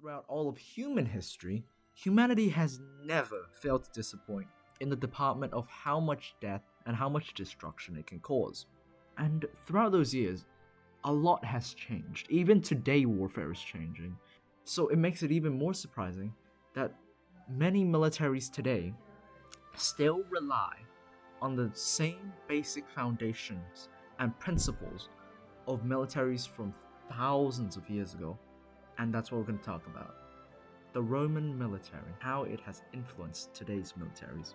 throughout all of human history, humanity has never failed to disappoint in the department of how much death and how much destruction it can cause. And throughout those years, a lot has changed. Even today, warfare is changing. So it makes it even more surprising that many militaries today still rely on the same basic foundations and principles of militaries from thousands of years ago. And that's what we're going to talk about. The Roman military, how it has influenced today's militaries.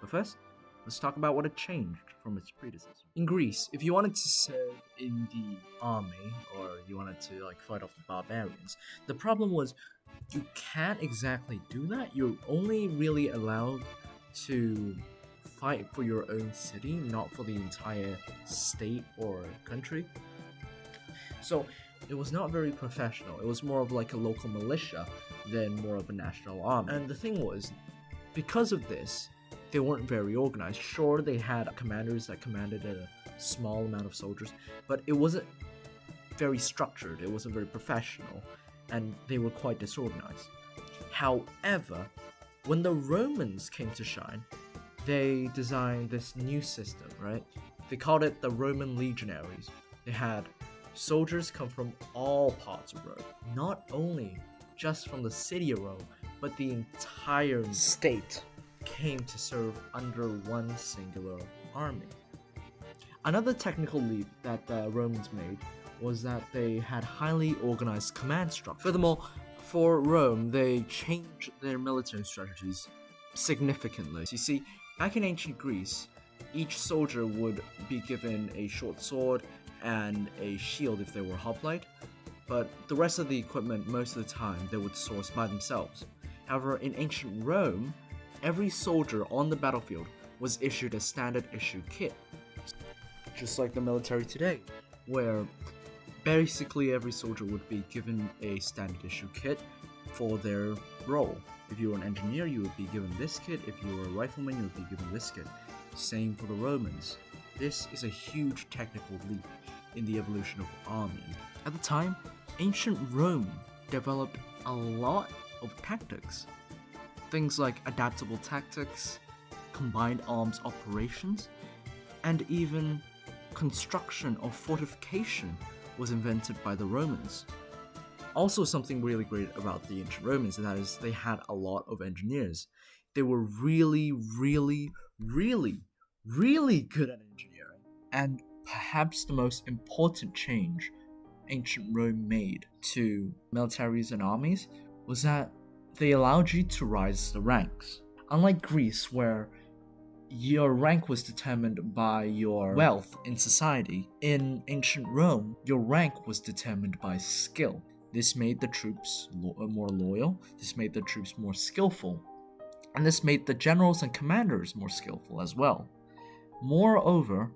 But first, let's talk about what had changed from its predecessor. In Greece, if you wanted to serve in the army, or you wanted to fight off the barbarians, the problem was you can't exactly do that. You're only really allowed to fight for your own city, not for the entire state or country. So it was not very professional. It was more of like a local militia than more of a national army. And the thing was, because of this, they weren't very organized. Sure, they had commanders that commanded a small amount of soldiers, but it wasn't very structured. It wasn't very professional, and they were quite disorganized. However, when the Romans came to shine, they designed this new system, right? They called it the Roman legionaries. They had soldiers come from all parts of Rome, not only just from the city of Rome, but the entire state came to serve under one singular army. Another technical leap that the Romans made was that they had highly organized command structure. Furthermore, for Rome, they changed their military strategies significantly. So you see, back in ancient Greece, each soldier would be given a short sword and a shield if they were hoplite, but the rest of the equipment, most of the time, they would source by themselves. However, in ancient Rome, every soldier on the battlefield was issued a standard issue kit, just like the military today, where basically every soldier would be given a standard issue kit for their role. If you were an engineer, you would be given this kit. If you were a rifleman, you would be given this kit. Same for the Romans. This is a huge technical leap in the evolution of army. At the time, ancient Rome developed a lot of tactics. Things like adaptable tactics, combined arms operations, and even construction or fortification was invented by the Romans. Also, something really great about the ancient Romans, and that is they had a lot of engineers. They were really good at engineering. And perhaps the most important change ancient Rome made to militaries and armies was that they allowed you to rise the ranks. Unlike Greece, where your rank was determined by your wealth in society, in ancient Rome, your rank was determined by skill. This made the troops more loyal, this made the troops more skillful, and this made the generals and commanders more skillful as well. Moreover,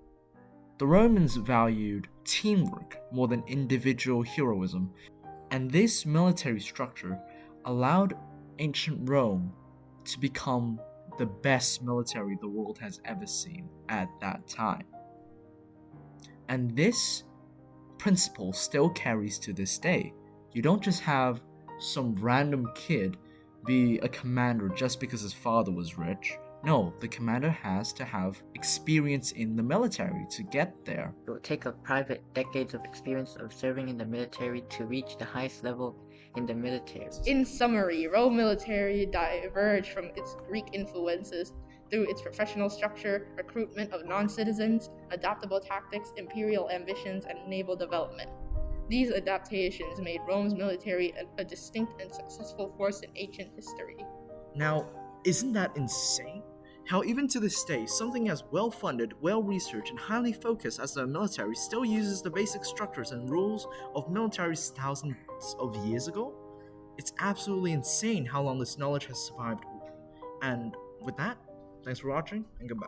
the Romans valued teamwork more than individual heroism, and this military structure allowed ancient Rome to become the best military the world has ever seen at that time. And this principle still carries to this day. You don't just have some random kid be a commander just because his father was rich. No, the commander has to have experience in the military to get there. It will take a private decades of experience of serving in the military to reach the highest level in the military. In summary, Rome military diverged from its Greek influences through its professional structure, recruitment of non-citizens, adaptable tactics, imperial ambitions, and naval development. These adaptations made Rome's military a distinct and successful force in ancient history. Now, isn't that insane? How even to this day, something as well-funded, well-researched, and highly focused as the military still uses the basic structures and rules of militaries thousands of years ago? It's absolutely insane how long this knowledge has survived. And with that, thanks for watching, and goodbye.